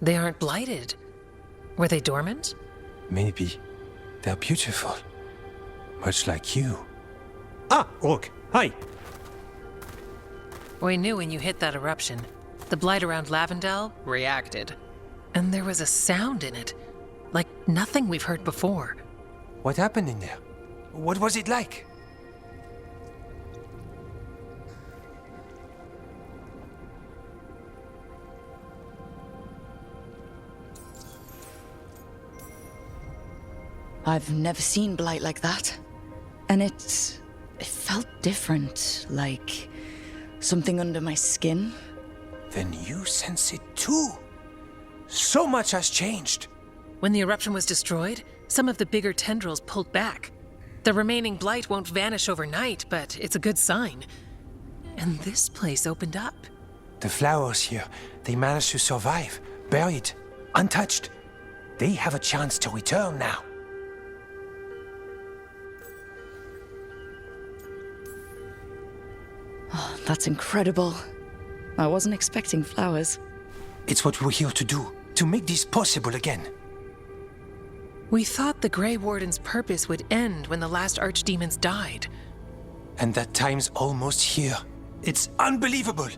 They aren't blighted. Were they dormant? Maybe. They're beautiful. Much like you. Ah, Rook, hi. We knew when you hit that eruption. The blight around Lavendel reacted. And there was a sound in it. Like nothing we've heard before. What happened in there? What was it like? I've never seen blight like that. And it felt different, like something under my skin. Then you sense it too. So much has changed. When the eruption was destroyed, some of the bigger tendrils pulled back. The remaining blight won't vanish overnight, but it's a good sign. And this place opened up. The flowers here, they managed to survive, buried, untouched. They have a chance to return now. Oh, that's incredible. I wasn't expecting flowers. It's what we're here to do, to make this possible again. We thought the Grey Warden's purpose would end when the last archdemons died. And that time's almost here. It's unbelievable.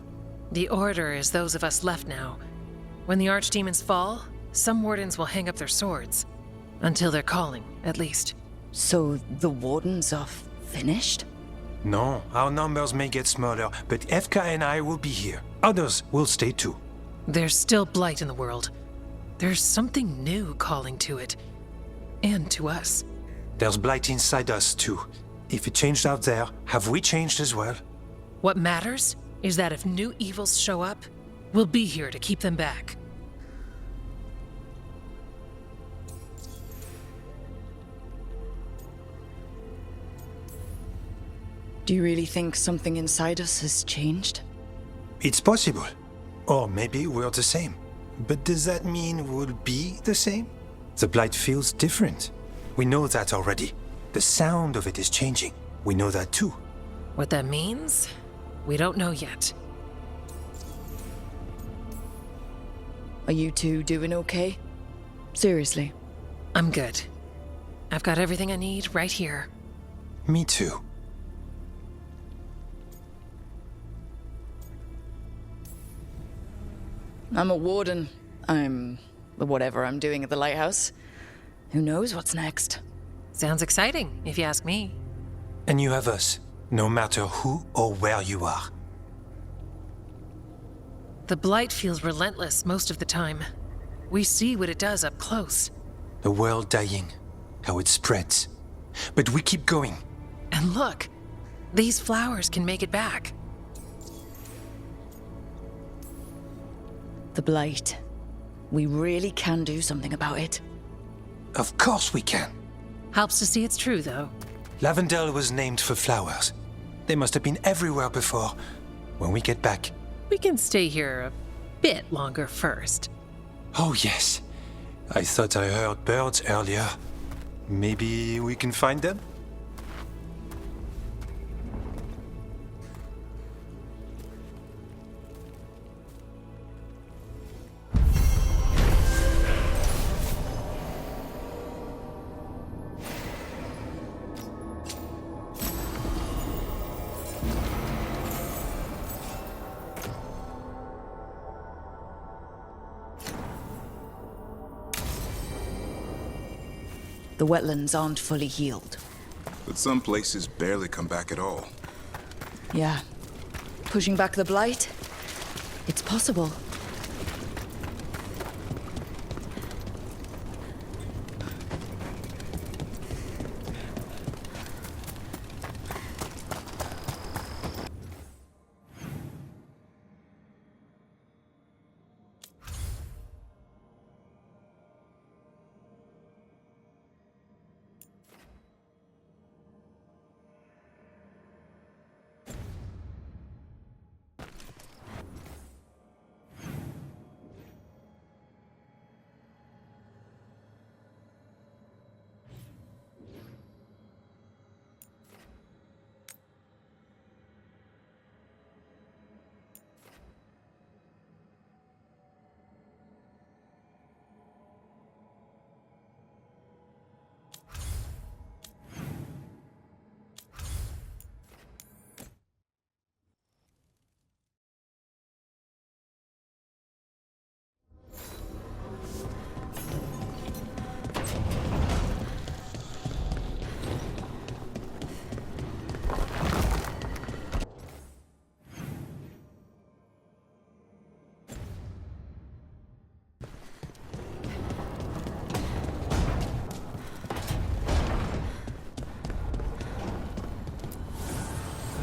The Order is those of us left now. When the archdemons fall, some wardens will hang up their swords. Until they're calling, at least. So the wardens are finished? No, our numbers may get smaller, but Efka and I will be here. Others will stay too. There's still blight in the world. There's something new calling to it. And to us. There's blight inside us too. If it changed out there, have we changed as well? What matters is that if new evils show up, we'll be here to keep them back. Do you really think something inside us has changed? It's possible. Or maybe we're the same. But does that mean we'll be the same? The blight feels different. We know that already. The sound of it is changing. We know that too. What that means, we don't know yet. Are you two doing okay? Seriously. I'm good. I've got everything I need right here. Me too. I'm a warden. I'm whatever I'm doing at the lighthouse. Who knows what's next? Sounds exciting, if you ask me. And you have us, no matter who or where you are. The blight feels relentless most of the time. We see what it does up close. The world dying, how it spreads. But we keep going. And look, these flowers can make it back. The blight. We really can do something about it. Of course we can. Helps to see it's true, though. Lavendel was named for flowers. They must have been everywhere before. When we get back. We can stay here a bit longer first. Oh yes. I thought I heard birds earlier. Maybe we can find them? The wetlands aren't fully healed. But some places barely come back at all. Yeah. Pushing back the blight? It's possible.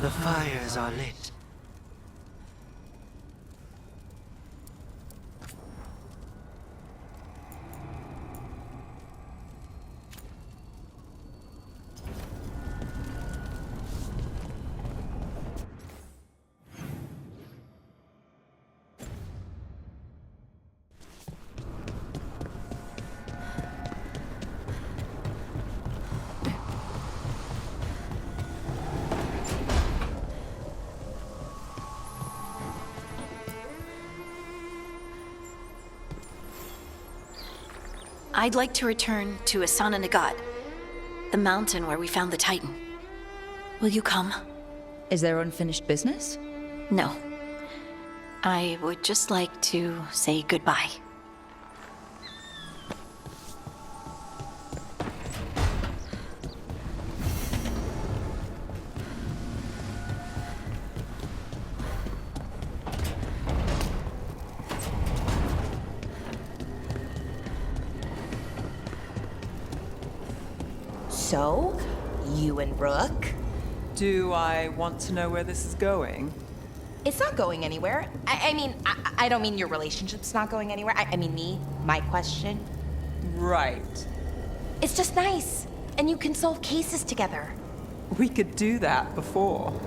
The fires are lit. I'd like to return to Asana Nagat, the mountain where we found the Titan. Will you come? Is there unfinished business? No. I would just like to say goodbye. So, you and Rook? Do I want to know where this is going? It's not going anywhere. I don't mean your relationship's not going anywhere. I mean me, my question. Right. It's just nice, and you can solve cases together. We could do that before.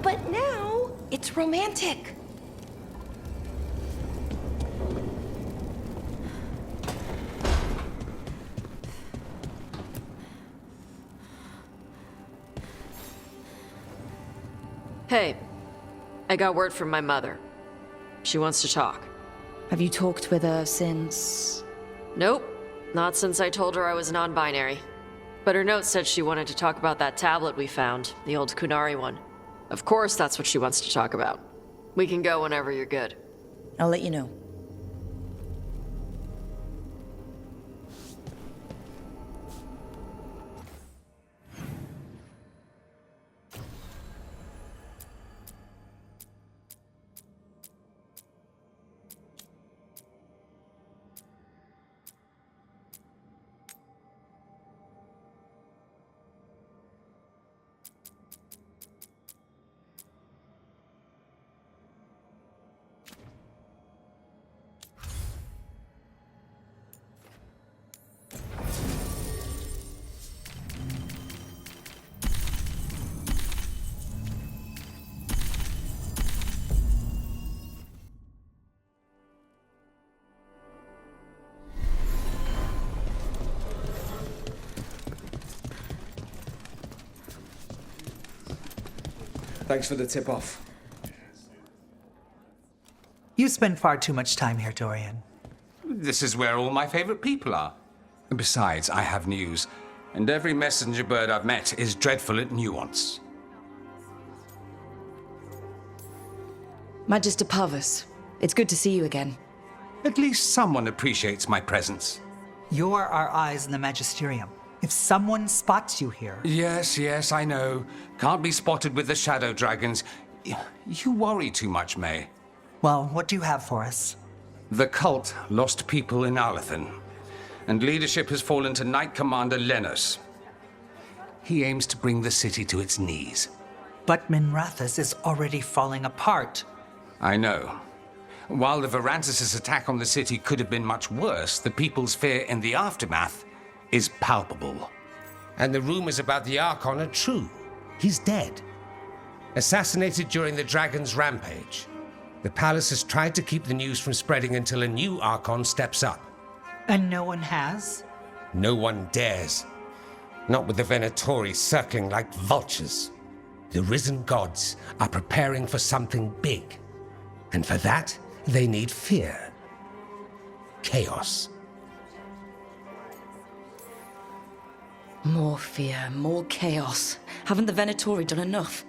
But now, it's romantic. Hey, I got word from my mother. She wants to talk. Have you talked with her since? Nope, not since I told her I was non-binary. But her note said she wanted to talk about that tablet we found, the old Kunari one. Of course that's what she wants to talk about. We can go whenever you're good. I'll let you know. Thanks for the tip-off. You spend far too much time here, Dorian. This is where all my favorite people are. And besides, I have news. And every messenger bird I've met is dreadful at nuance. Magister Parvus, it's good to see you again. At least someone appreciates my presence. You're our eyes in the Magisterium. If someone spots you here... Yes, I know. Can't be spotted with the shadow dragons. You worry too much, May. Well, what do you have for us? The cult lost people in Alathan, and leadership has fallen to Knight Commander Lenos. He aims to bring the city to its knees. But Minrathous is already falling apart. I know. While the Varantis' attack on the city could have been much worse, the people's fear in the aftermath is palpable. And the rumors about the Archon are true. He's dead. Assassinated during the Dragon's rampage. The palace has tried to keep the news from spreading until a new Archon steps up. And no one has? No one dares. Not with the Venatori circling like vultures. The risen gods are preparing for something big. And for that, they need fear. Chaos. More fear, more chaos. Haven't the Venatori done enough?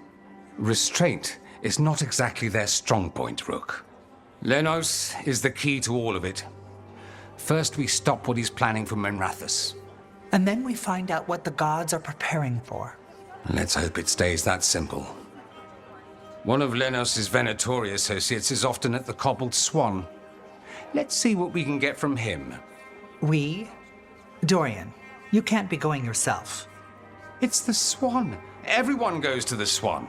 Restraint is not exactly their strong point, Rook. Lenos is the key to all of it. First, we stop what he's planning for Minrathous. And then we find out what the gods are preparing for. Let's hope it stays that simple. One of Lenos' Venatori associates is often at the Cobbled Swan. Let's see what we can get from him. We? Dorian, you can't be going yourself. It's the Swan. Everyone goes to the Swan.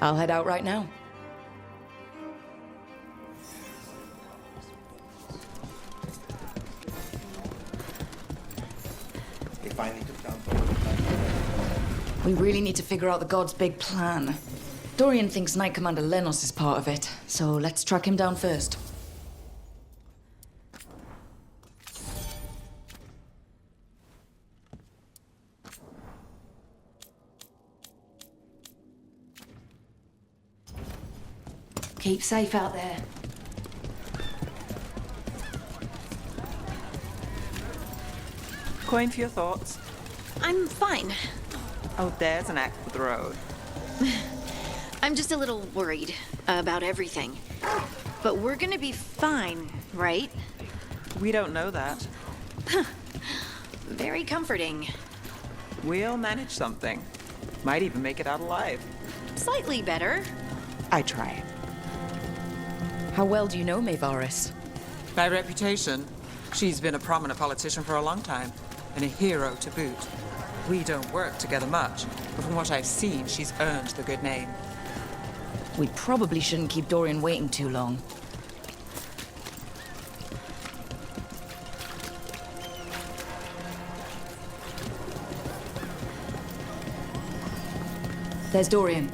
I'll head out right now. We really need to figure out the God's big plan. Dorian thinks Knight Commander Lenos is part of it, so let's track him down first. Keep safe out there. Coin for your thoughts. I'm fine. Oh, there's an act for the road. I'm just a little worried about everything. But we're gonna be fine, right? We don't know that. Very comforting. We'll manage something. Might even make it out alive. Slightly better. I try. How well do you know Maevaris? By reputation, she's been a prominent politician for a long time, and a hero to boot. We don't work together much, but from what I've seen, she's earned the good name. We probably shouldn't keep Dorian waiting too long. There's Dorian.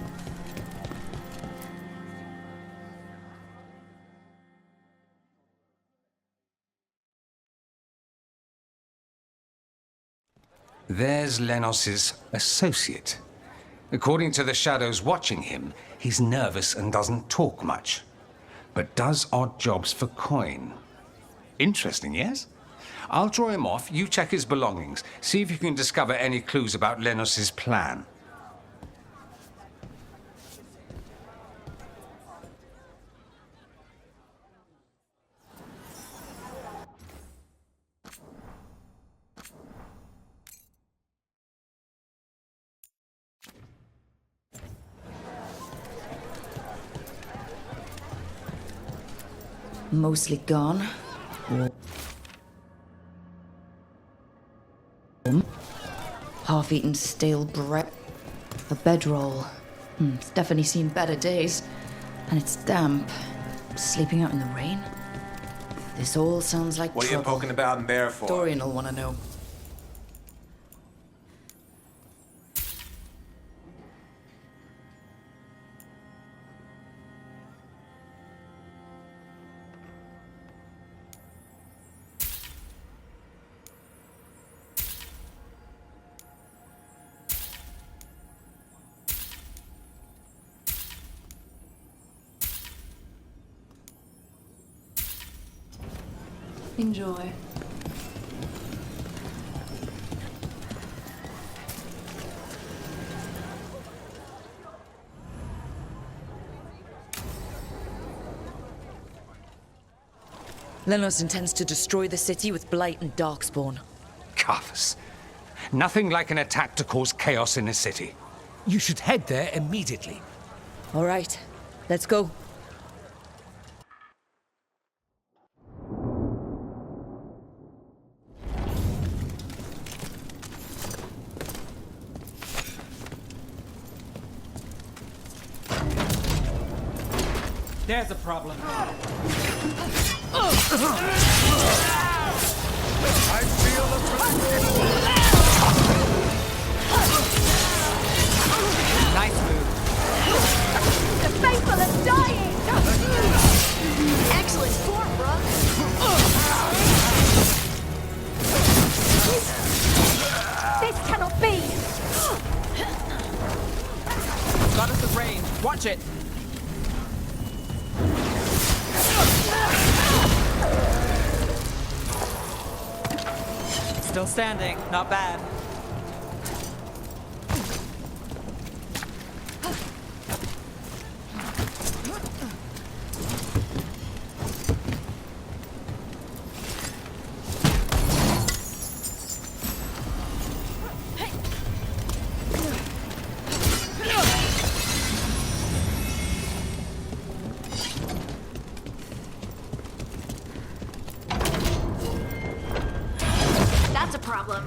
There's Lenos's associate. According to the shadows watching him, he's nervous and doesn't talk much, but does odd jobs for coin. Interesting, yes? I'll draw him off, you check his belongings, see if you can discover any clues about Lenos's plan. Mostly gone. Half-eaten stale bread. A bedroll. It's definitely seen better days. And it's damp. Sleeping out in the rain. This all sounds like What are you trouble. poking about in there for? Dorian will want to know. Enjoy. Lenos intends to destroy the city with Blight and Darkspawn. Carthus. Nothing like an attack to cause chaos in a city. You should head there immediately. All right, let's go. There's a problem. I feel Nice move. The faithful are dying! Excellent form, Brooke. This cannot be! Got us at range. Watch it. Still standing. Not bad. That's a problem.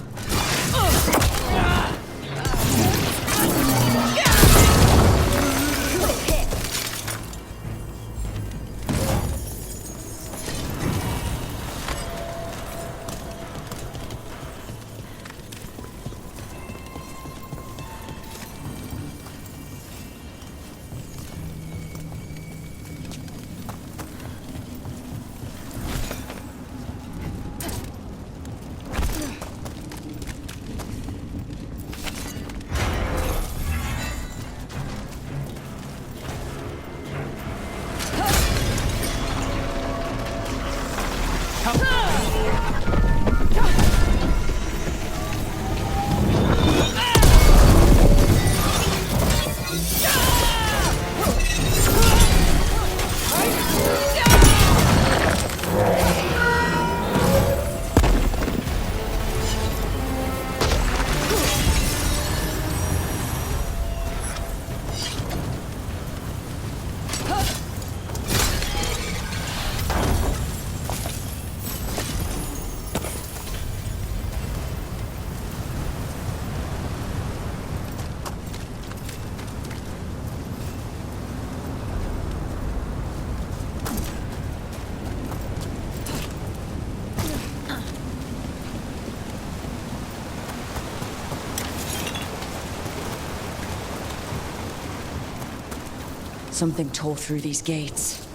Something tore through these gates.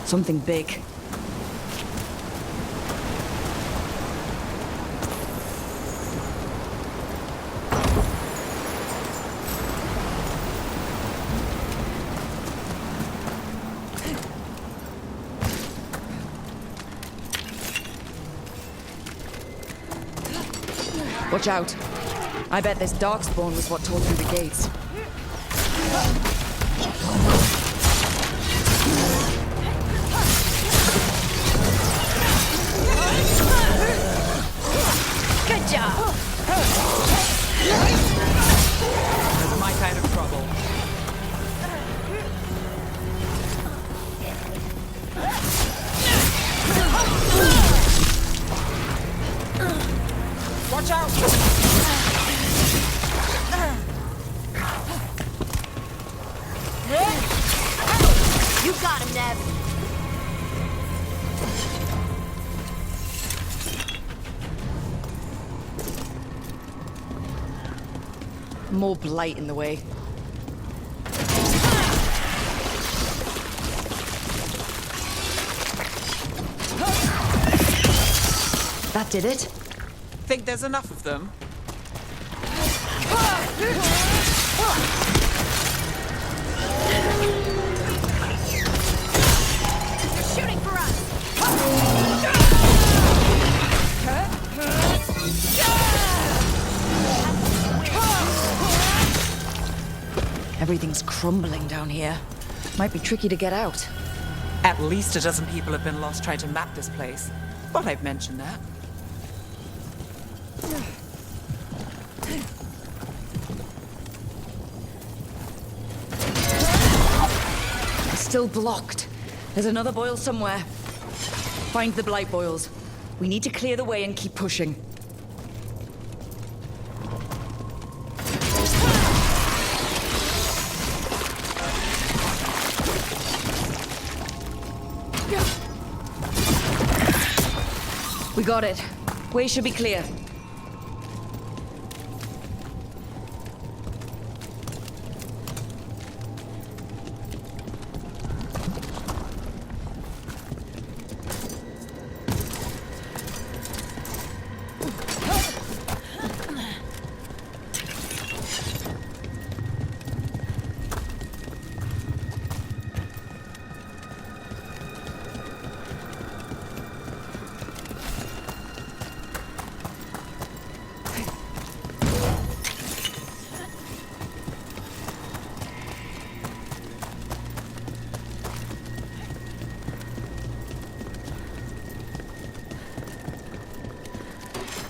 Something big. Watch out. I bet this darkspawn was what tore through the gates. Good job. That's my kind of trouble. Watch out! You got him, Nev. More blight in the way. That did it. Think there's enough of them? They're shooting for us. Everything's crumbling down here. Might be tricky to get out. At least a dozen people have been lost trying to map this place. Thought I'd mention that. Still blocked. There's another boil somewhere. Find the blight boils. We need to clear the way and keep pushing. We got it. Way should be clear.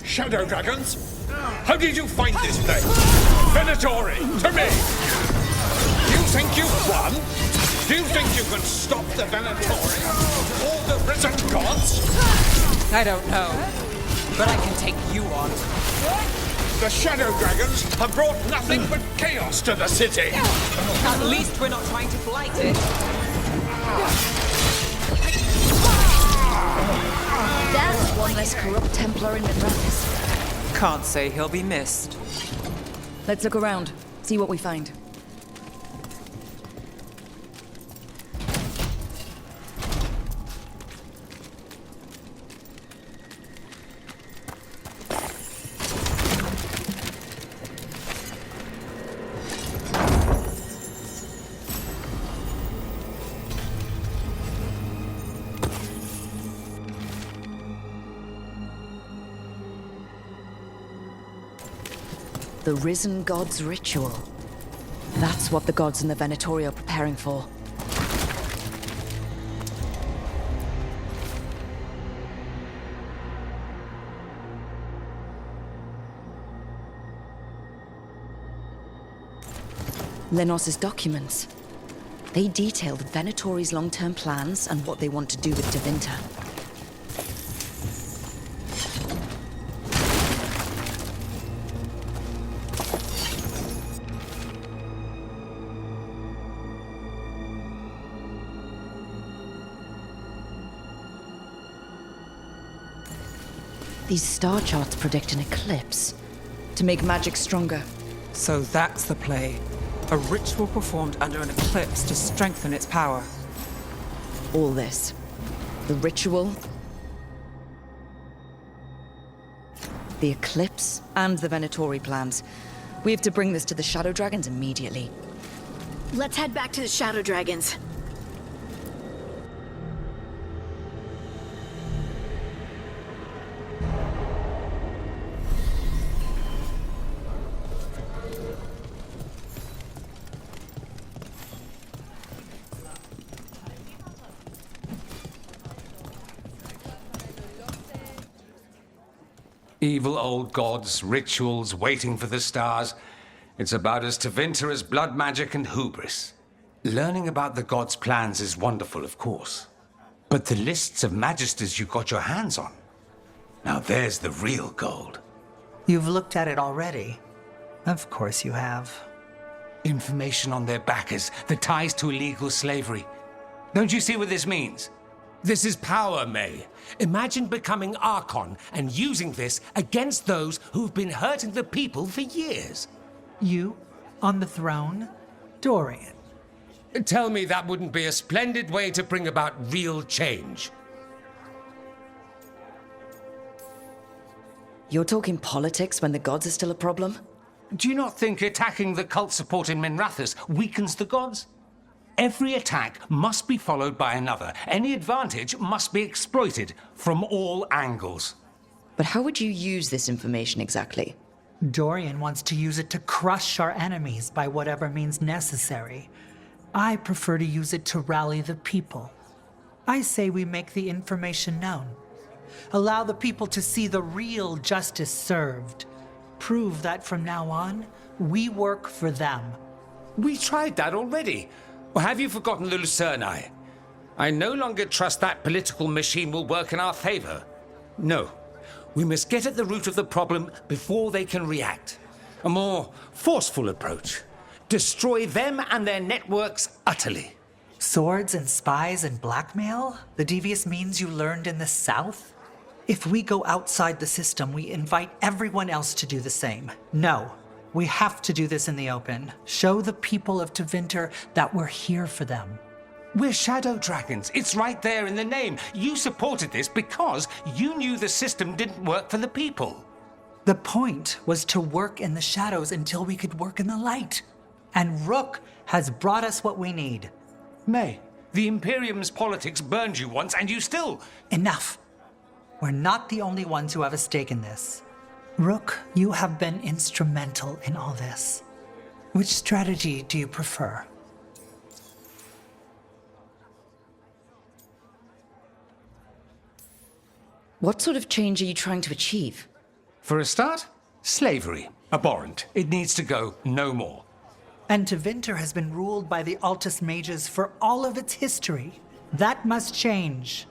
Shadow dragons? How did you find this place? Venatori, to me! Do you think you've won? Do you think you can stop the Venatori? Or the risen gods? I don't know, but I can take you on. The Shadow Dragons have brought nothing but chaos to the city. At least we're not trying to blight it. That's one less corrupt Templar in Minrathis. Can't say he'll be missed. Let's look around, see what we find. The Risen God's ritual. That's what the gods in the Venatori are preparing for. Lenos's documents. They detail the Venatori's long-term plans and what they want to do with Tevinter. These star charts predict an eclipse to make magic stronger. So that's the play. A ritual performed under an eclipse to strengthen its power. All this. The ritual, the eclipse, and the Venatori plans. We have to bring this to the Shadow Dragons immediately. Let's head back to the Shadow Dragons. Evil old gods, rituals, waiting for the stars. It's about as Tevinter as blood magic and hubris. Learning about the gods' plans is wonderful, of course. But the lists of magisters you got your hands on, now there's the real gold. You've looked at it already. Of course you have. Information on their backers, the ties to illegal slavery. Don't you see what this means? This is power, May. Imagine becoming Archon and using this against those who've been hurting the people for years. You, on the throne? Dorian. Tell me that wouldn't be a splendid way to bring about real change. You're talking politics when the gods are still a problem? Do you not think attacking the cult support in Minrathous weakens the gods? Every attack must be followed by another. Any advantage must be exploited from all angles. But how would you use this information exactly? Dorian wants to use it to crush our enemies by whatever means necessary. I prefer to use it to rally the people. I say we make the information known. Allow the people to see the real justice served. Prove that from now on, we work for them. We tried that already. Or have you forgotten the Lucerni? I no longer trust that political machine will work in our favor. No, we must get at the root of the problem before they can react. A more forceful approach. Destroy them and their networks utterly. Swords and spies and blackmail? The devious means you learned in the South? If we go outside the system, we invite everyone else to do the same. No. We have to do this in the open. Show the people of Tevinter that we're here for them. We're Shadow Dragons. It's right there in the name. You supported this because you knew the system didn't work for the people. The point was to work in the shadows until we could work in the light. And Rook has brought us what we need. May, the Imperium's politics burned you once and you still... Enough. We're not the only ones who have a stake in this. Rook, you have been instrumental in all this. Which strategy do you prefer? What sort of change are you trying to achieve? For a start, slavery. Abhorrent. It needs to go no more. And Tevinter has been ruled by the Altus Mages for all of its history. That must change.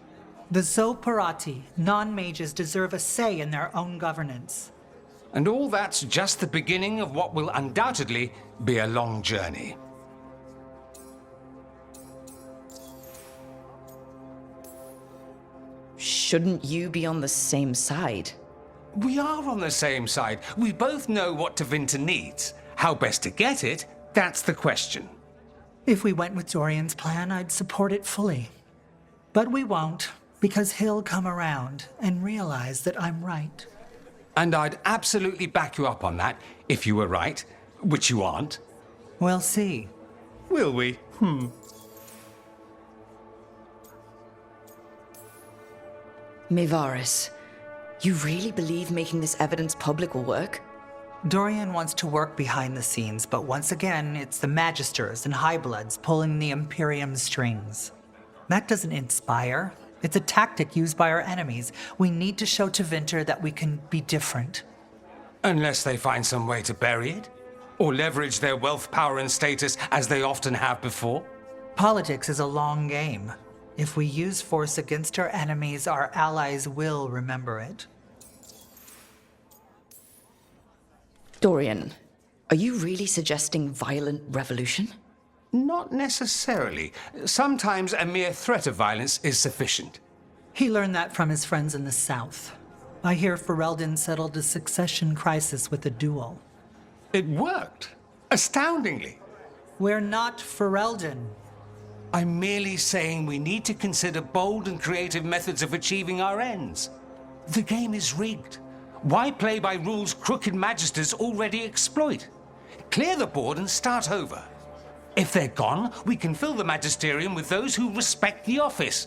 The Zoparati, non-mages, deserve a say in their own governance. And all that's just the beginning of what will undoubtedly be a long journey. Shouldn't you be on the same side? We are on the same side. We both know what Tevinter needs. How best to get it, that's the question. If we went with Dorian's plan, I'd support it fully. But we won't, because he'll come around and realize that I'm right. And I'd absolutely back you up on that, if you were right, which you aren't. We'll see. Will we? Mivaris, you really believe making this evidence public will work? Dorian wants to work behind the scenes, but once again, it's the Magisters and Highbloods pulling the Imperium's strings. That doesn't inspire. It's a tactic used by our enemies. We need to show Tevinter that we can be different. Unless they find some way to bury it? Or leverage their wealth, power, and status as they often have before? Politics is a long game. If we use force against our enemies, our allies will remember it. Dorian, are you really suggesting violent revolution? Not necessarily. Sometimes a mere threat of violence is sufficient. He learned that from his friends in the South. I hear Ferelden settled a succession crisis with a duel. It worked. Astoundingly. We're not Ferelden. I'm merely saying we need to consider bold and creative methods of achieving our ends. The game is rigged. Why play by rules crooked magisters already exploit? Clear the board and start over. If they're gone, we can fill the magisterium with those who respect the office.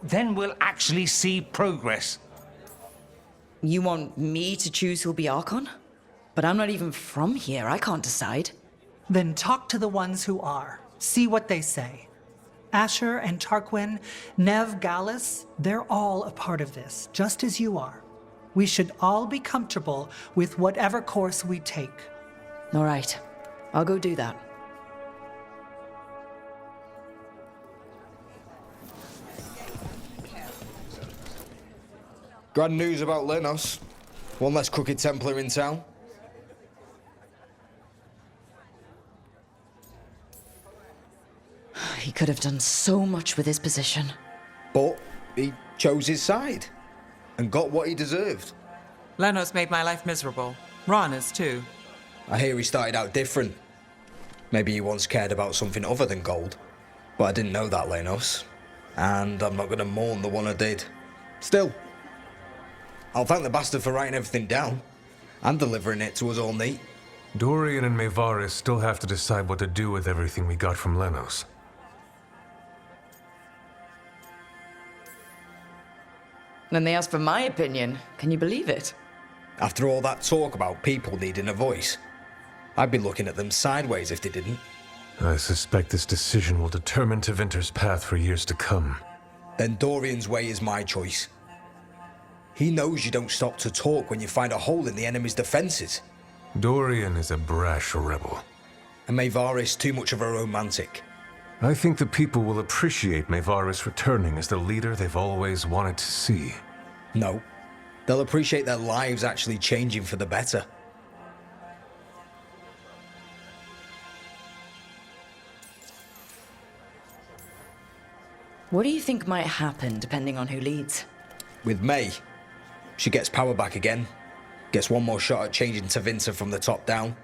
Then we'll actually see progress. You want me to choose who'll be Archon? But I'm not even from here. I can't decide. Then talk to the ones who are. See what they say. Asher and Tarquin, Nev, Gallus, they're all a part of this, just as you are. We should all be comfortable with whatever course we take. All right. I'll go do that. Grand news about Lenos. One less crooked Templar in town. He could have done so much with his position. But he chose his side and got what he deserved. Lenos made my life miserable. Rana's too. I hear he started out different. Maybe he once cared about something other than gold. But I didn't know that, Lenos. And I'm not going to mourn the one I did. Still, I'll thank the bastard for writing everything down and delivering it to us all neat. Dorian and Maevaris still have to decide what to do with everything we got from Lenos. Then they asked for my opinion. Can you believe it? After all that talk about people needing a voice, I'd be looking at them sideways if they didn't. I suspect this decision will determine Tevinter's path for years to come. Then Dorian's way is my choice. He knows you don't stop to talk when you find a hole in the enemy's defenses. Dorian is a brash rebel. And Maevaris too much of a romantic. I think the people will appreciate Maevaris returning as the leader they've always wanted to see. No. They'll appreciate their lives actually changing for the better. What do you think might happen depending on who leads? With May, she gets power back again. Gets one more shot at changing Tevinter from the top down.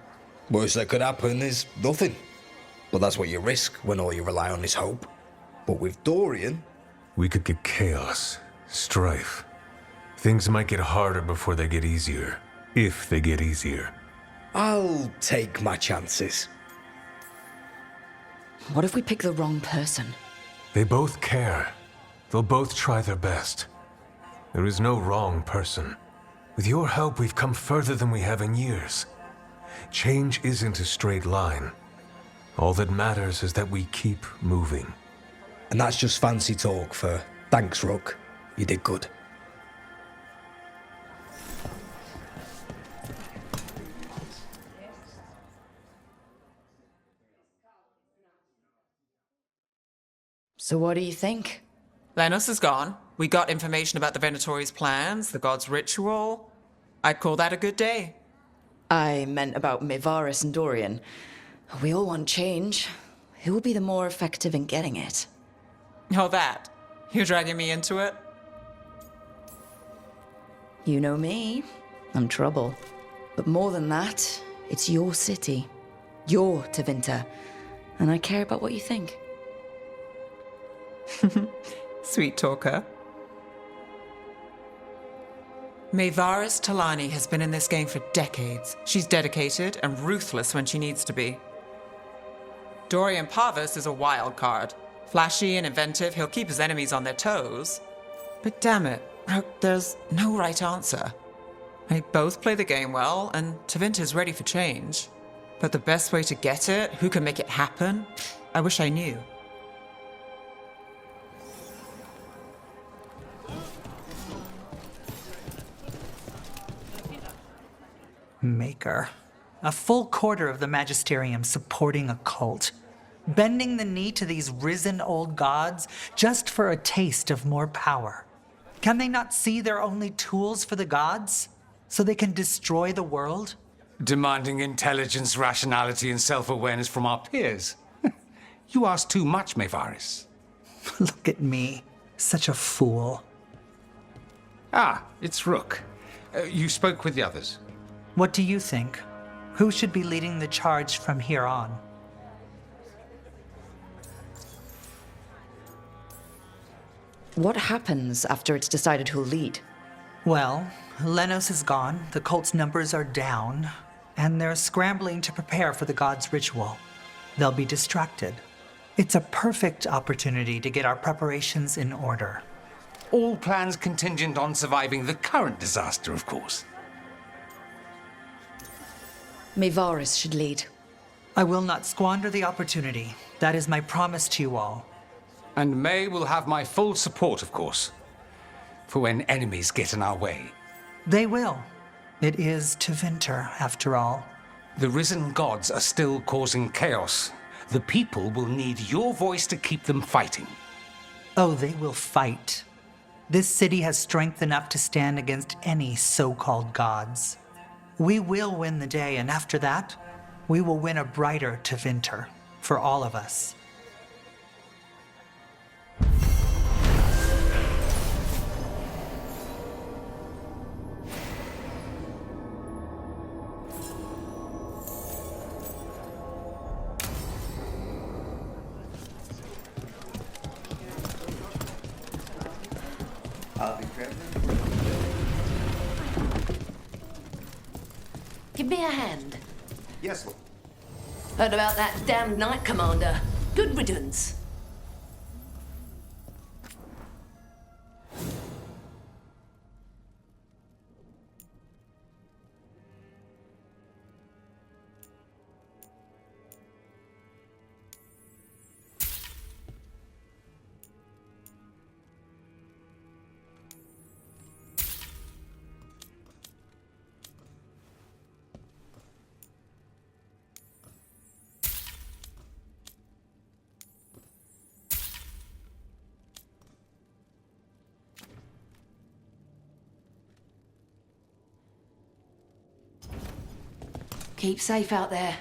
Worst that could happen is nothing. But that's what you risk when all you rely on is hope. But with Dorian... We could get chaos, strife. Things might get harder before they get easier. If they get easier. I'll take my chances. What if we pick the wrong person? They both care. They'll both try their best. There is no wrong person. With your help, we've come further than we have in years. Change isn't a straight line. All that matters is that we keep moving. And that's just fancy talk for thanks, Rook. You did good. So what do you think? Lenos is gone. We got information about the Venatori's plans, the god's ritual. I'd call that a good day. I meant about Maevaris and Dorian. We all want change. Who will be the more effective in getting it? Oh, that. You're dragging me into it? You know me. I'm trouble. But more than that, it's your city. Your Tevinter. And I care about what you think. Sweet talker. Maevaris Talani has been in this game for decades. She's dedicated and ruthless when she needs to be. Dorian Parvis is a wild card. Flashy and inventive, he'll keep his enemies on their toes. But damn it, there's no right answer. They both play the game well, and Tevinter's ready for change. But the best way to get it, who can make it happen, I wish I knew. Maker. A full quarter of the Magisterium supporting a cult. Bending the knee to these risen old gods just for a taste of more power. Can they not see they're only tools for the gods? So they can destroy the world? Demanding intelligence, rationality, and self-awareness from our peers. You ask too much, Maevaris. Look at me. Such a fool. Ah, it's Rook. You spoke with the others. What do you think? Who should be leading the charge from here on? What happens after it's decided who'll lead? Well, Lenos is gone, the cult's numbers are down, and they're scrambling to prepare for the god's ritual. They'll be distracted. It's a perfect opportunity to get our preparations in order. All plans contingent on surviving the current disaster, of course. Mevaris should lead. I will not squander the opportunity. That is my promise to you all. And May will have my full support, of course, for when enemies get in our way. They will. It is Tevinter, after all. The risen gods are still causing chaos. The people will need your voice to keep them fighting. Oh, they will fight. This city has strength enough to stand against any so-called gods. We will win the day, and after that, we will win a brighter Tevinter for all of us. Give me a hand. Yes, Lord. Heard about that damned Knight Commander. Good riddance. Keep safe out there.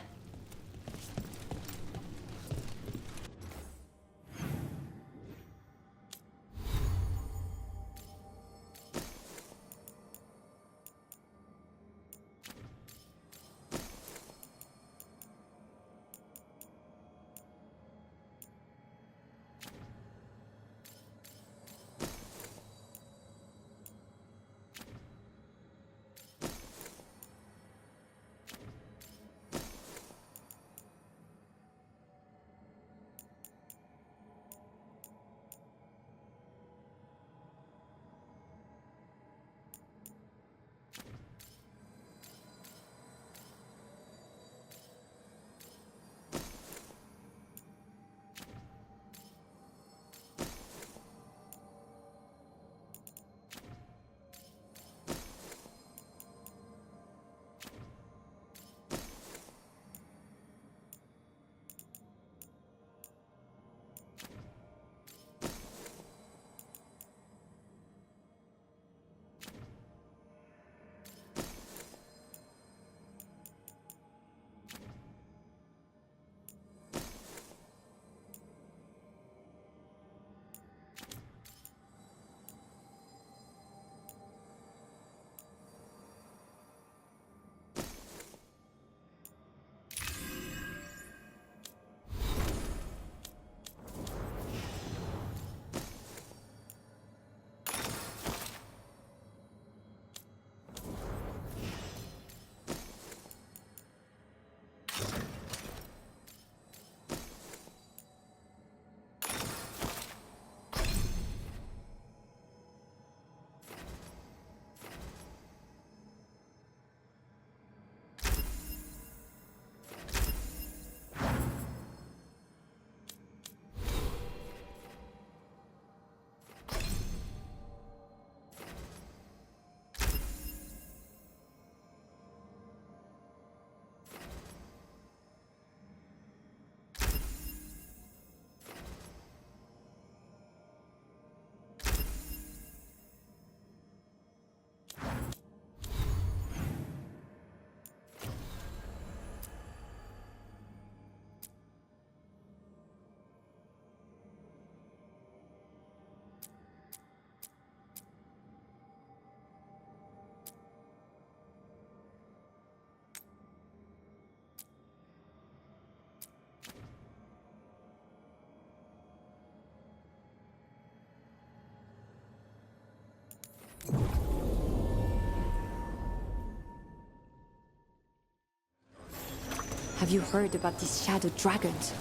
Have you heard about these shadow dragons?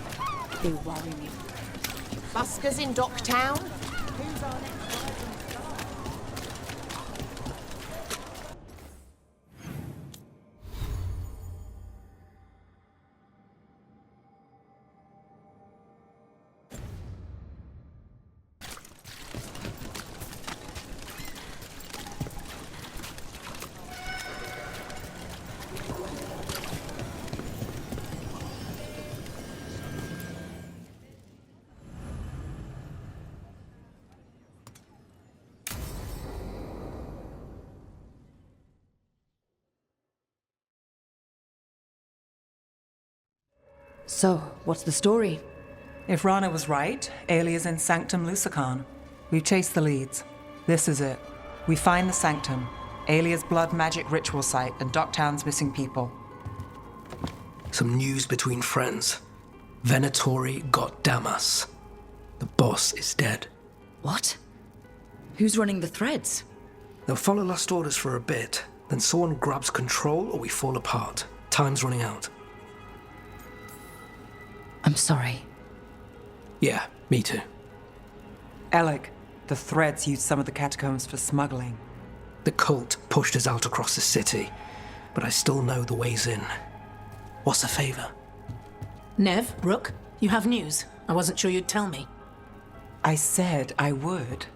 They worry me. Buskers in Docktown? So, what's the story? If Rana was right, Alia's in Sanctum Lucican. We've chased the leads. This is it. We find the Sanctum, Alia's blood magic ritual site, and Docktown's missing people. Some news between friends. Venatori got Damas. The boss is dead. What? Who's running the threads? They'll follow last orders for a bit, then someone grabs control or we fall apart. Time's running out. I'm sorry. Yeah, me too. Alec, the threads used some of the catacombs for smuggling. The cult pushed us out across the city, but I still know the ways in. What's the favor? Nev, Rook, you have news. I wasn't sure you'd tell me. I said I would.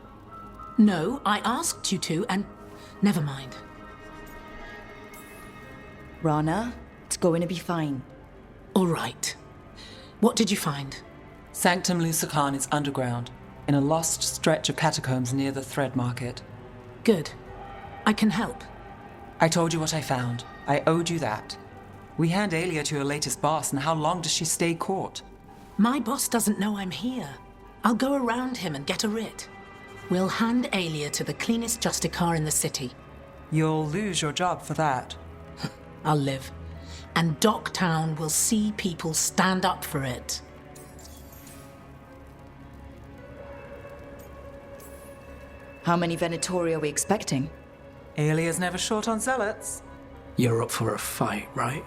No, I asked you to, and never mind. Rana, it's going to be fine. All right. What did you find? Sanctum Lucican is underground, in a lost stretch of catacombs near the Thread Market. Good. I can help. I told you what I found. I owed you that. We hand Alia to her latest boss, and how long does she stay caught? My boss doesn't know I'm here. I'll go around him and get a writ. We'll hand Alia to the cleanest Justicar in the city. You'll lose your job for that. I'll live. And Docktown will see people stand up for it. How many Venatori are we expecting? Alia's never short on zealots. You're up for a fight, right?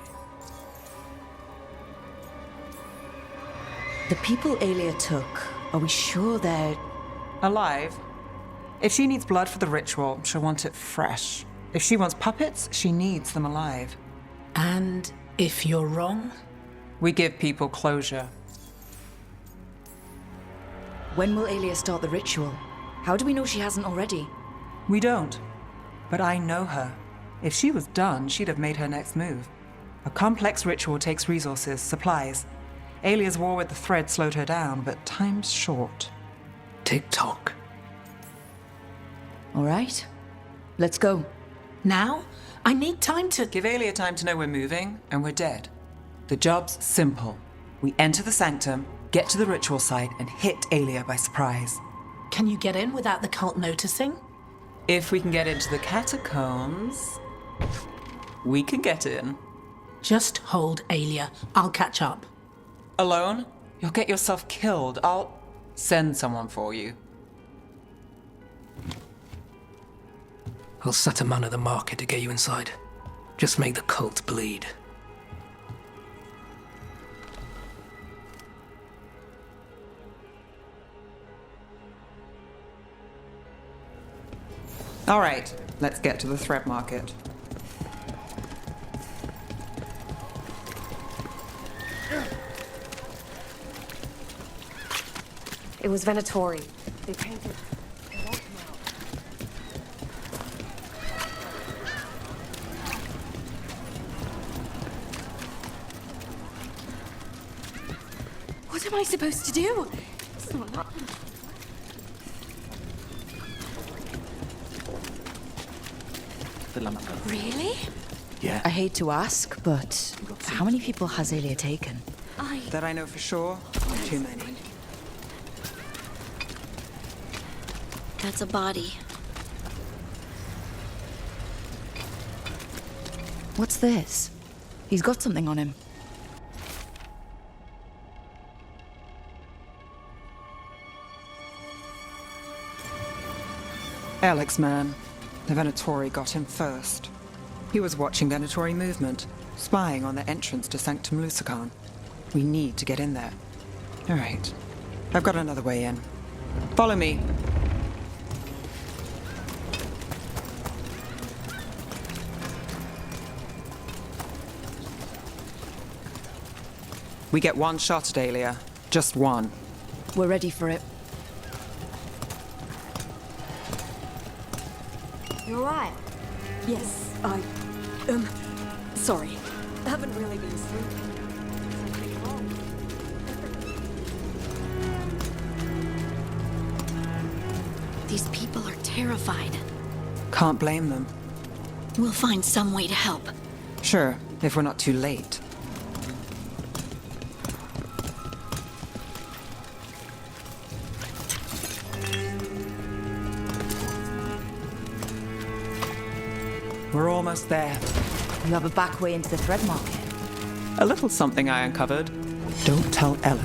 The people Alia took, are we sure they're... alive? If she needs blood for the ritual, she'll want it fresh. If she wants puppets, she needs them alive. And if you're wrong? We give people closure. When will Alia start the ritual? How do we know she hasn't already? We don't. But I know her. If she was done, she'd have made her next move. A complex ritual takes resources, supplies. Alia's war with the Thread slowed her down, but time's short. Tick-tock. All right. Let's go. Now? I need time to... Give Alia time to know we're moving, and we're dead. The job's simple. We enter the Sanctum, get to the ritual site, and hit Alia by surprise. Can you get in without the cult noticing? If we can get into the catacombs, we can get in. Just hold Alia. I'll catch up. Alone? You'll get yourself killed. I'll send someone for you. I'll set a man at the market to get you inside. Just make the cult bleed. All right, let's get to the Thread Market. It was Venatori. They painted... What am I supposed to do? It's not right. Really? Yeah. I hate to ask, but how many people has Alia taken? That I know for sure, too many. That's a body. What's this? He's got something on him. Alex, man. The Venatori got him first. He was watching Venatori movement, spying on the entrance to Sanctum Lusican. We need to get in there. All right. I've got another way in. Follow me. We get one shot at Aelia. Just one. We're ready for it. You alright? Yes, sorry. I haven't really been sleeping. Something wrong. These people are terrified. Can't blame them. We'll find some way to help. Sure, if we're not too late. We're almost there. You have a back way into the thread market. A little something I uncovered. Don't tell Alec.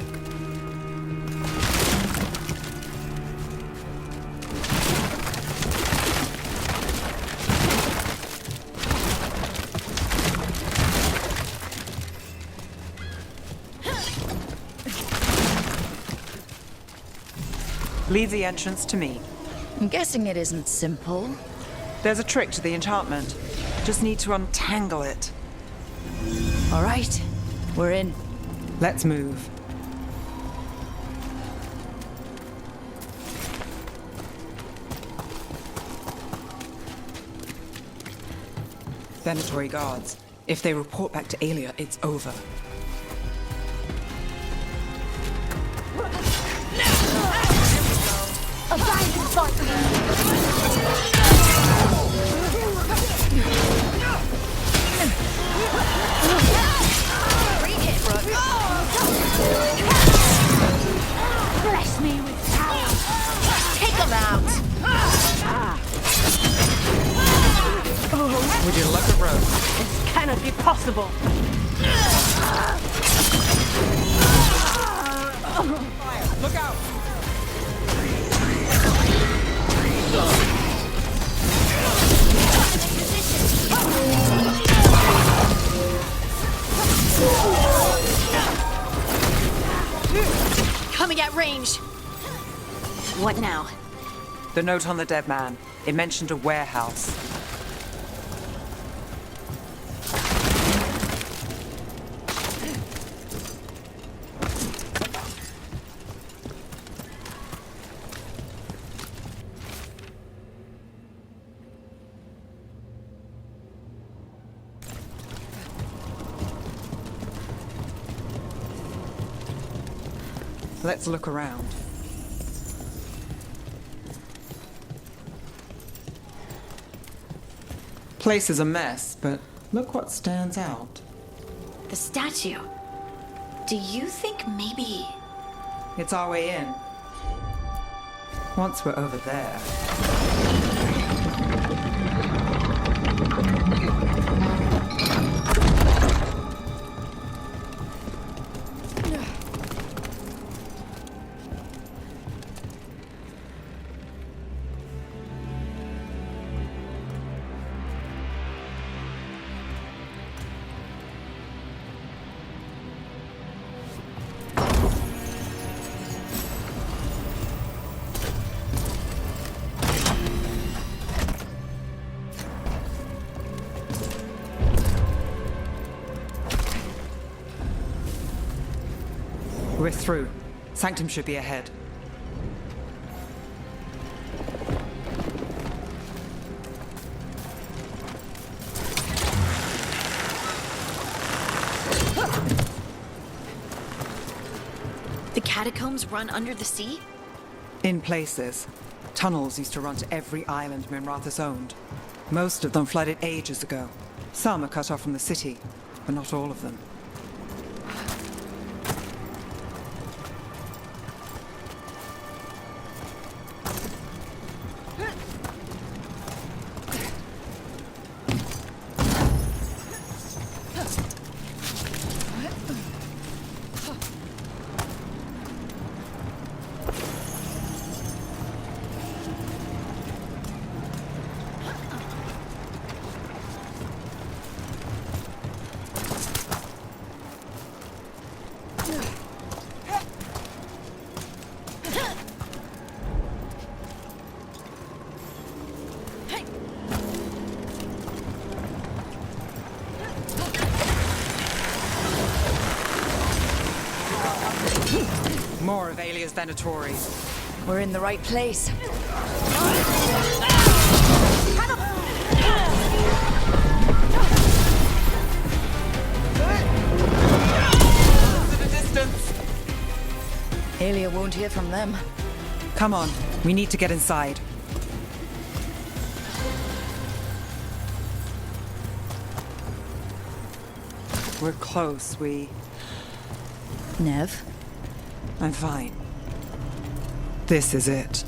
Leave the entrance to me. I'm guessing it isn't simple. There's a trick to the enchantment. Just need to untangle it. All right, we're in. Let's move. Venatori guards. If they report back to Aelia, it's over. Abandon fight! Bless me with power. Take them out. Would you like a rope? This cannot be possible. Fire! Look out! Coming at range. What now? The note on the dead man. It mentioned a warehouse. Let's look around. Place is a mess, but look what stands out. The statue. Do you think maybe... It's our way in. Once we're over there... We're through. Sanctum should be ahead. The catacombs run under the sea? In places. Tunnels used to run to every island Minrathous owned. Most of them flooded ages ago. Some are cut off from the city, but not all of them. more of Alia's Venatori. We're in the right place. Alia won't hear from them. Come on, we need to get inside. We're close, Nev? I'm fine. This is it.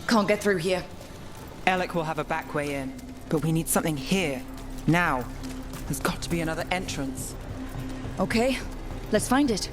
Can't get through here. Alec will have a back way in, but we need something here, now. There's got to be another entrance. Okay, let's find it.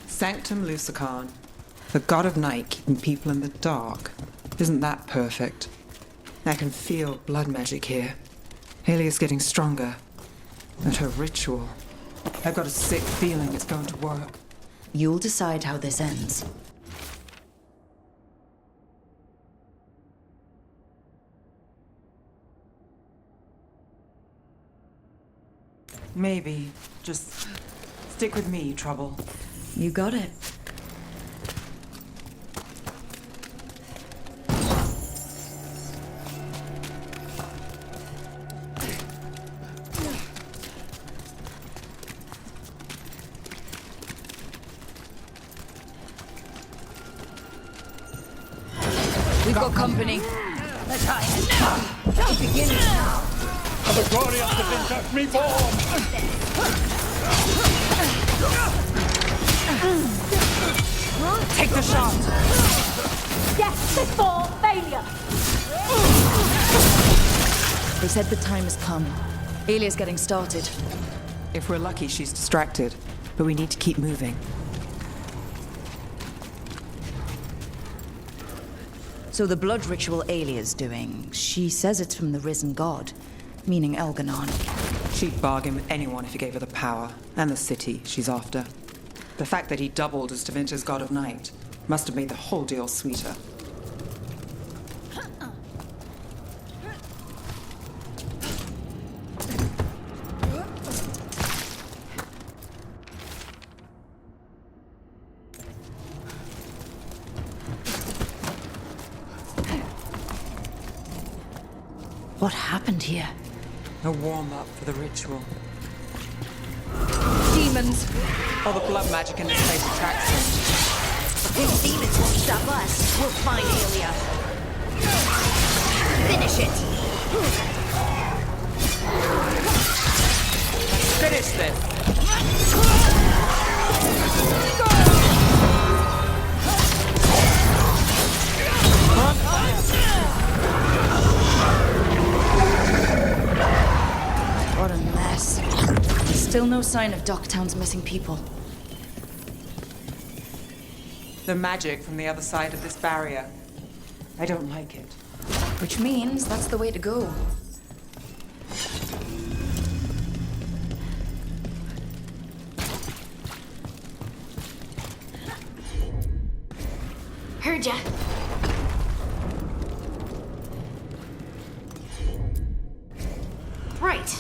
Sanctum Lucican, the god of night keeping people in the dark. Isn't that perfect? I can feel blood magic here. Alia's getting stronger. And her ritual. I've got a sick feeling it's going to work. You'll decide how this ends. Maybe. Just stick with me, Trouble. You got it. We've got company. Let's hide. Now! Begin now! The glory of the Vintage reborn! Take the shot! Death before failure! They said the time has come. Alia's getting started. If we're lucky, she's distracted. But we need to keep moving. So the blood ritual Alia's doing, she says it's from the risen god, meaning Elganon. She'd bargain with anyone if he gave her the power, and the city she's after. The fact that he doubled as Tevinter's god of night must have made the whole deal sweeter. What happened here? A warm-up for the ritual. Demons! All the blood magic in this place attracts him. If demons won't stop us, we'll find Alia. Finish it! Finish this! What a mess. Still no sign of Docktown's missing people. The magic from the other side of this barrier. I don't like it. Which means that's the way to go. Heard ya. Right.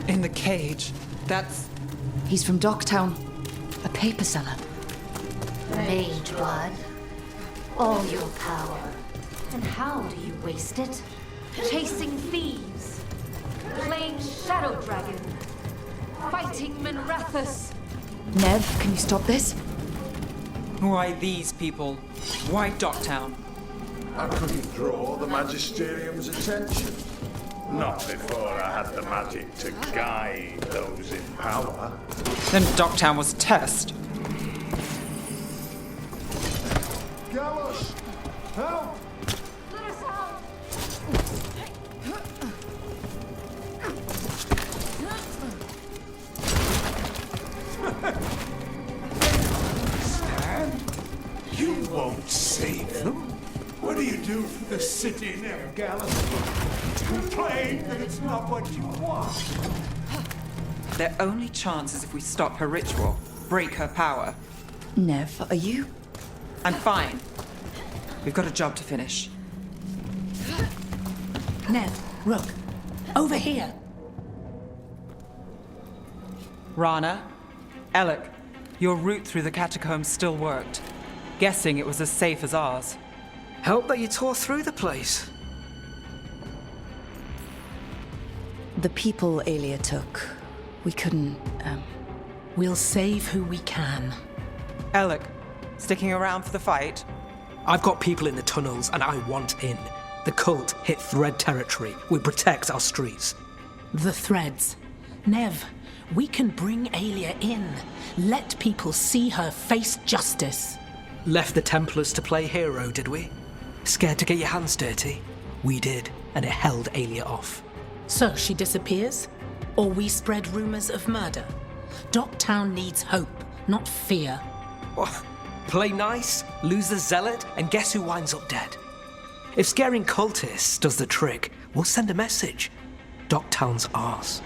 In the cage. That's... He's from Docktown. A paper seller. Mage blood. All your power. And how do you waste it? Chasing thieves. Playing Shadow Dragon. Fighting Minrathus. Nev, can you stop this? Why these people? Why Docktown? I couldn't draw the Magisterium's attention. Not before I had the magic to guide those in power. Then Docktown was a test. Gallus! Help! Let us out! Stan? You won't save them. What do you do for the city near Gallus? Complain that it's not what you want. Their only chance is if we stop her ritual, break her power. Nev, are you? I'm fine. We've got a job to finish. Nev, Rook, over here. Rana, Alec, your route through the catacombs still worked. Guessing it was as safe as ours. Help that you tore through the place. The people Aelia took. We couldn't, We'll save who we can. Alec, sticking around for the fight? I've got people in the tunnels and I want in. The cult hit Thread territory. We protect our streets. The threads. Nev, we can bring Aelia in. Let people see her face justice. Left the Templars to play hero, did we? Scared to get your hands dirty? We did, and it held Aelia off. So she disappears? Or we spread rumors of murder? Docktown needs hope, not fear. What? Play nice, lose the zealot, and guess who winds up dead? If scaring cultists does the trick, we'll send a message. Docktown's ours.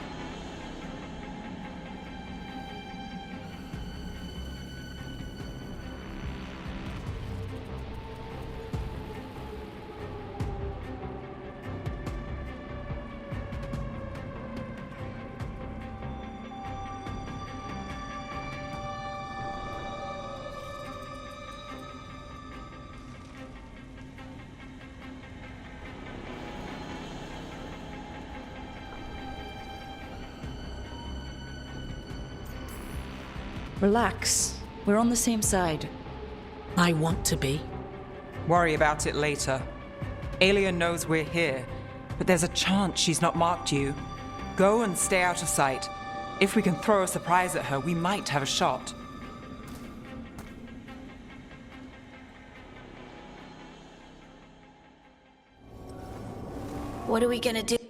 Relax. We're on the same side. I want to be. Worry about it later. Aelia knows we're here, but there's a chance she's not marked you. Go and stay out of sight. If we can throw a surprise at her, we might have a shot. What are we gonna do?